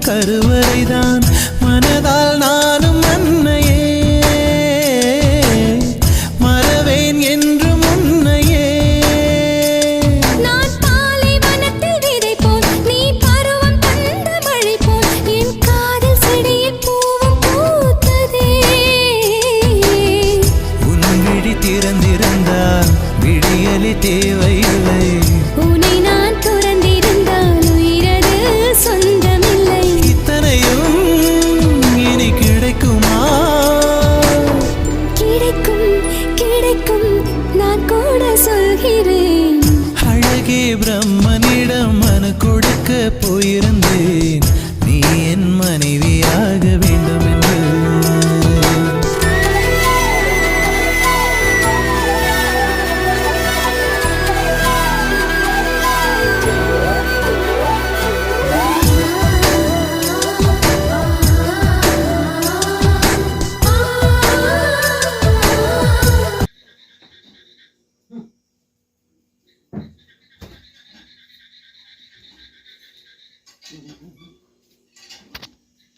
கருவறைதான் மனதால் நானும் அன்னையே மறவேன் என்று முன்னையே நான் பாலை வனத்தில் விதை போல் நீ பருவம் தந்த மழை போல் என் காதல் செடியில் பூவும் பூத்ததே உன் விழி திறந்திருந்தால் விடியலி தேவையில்லை உன்னை நான் துறந்திருந்தால் உயிரது சொந்தமில்லை இத்தனையும் இனி கிடைக்குமா கிடைக்கும் கிடைக்கும் நான் கூட சொல்கிறேன் அழகே பிரம்மனிடம் மனு கொடுக்க போயிருந்தேன்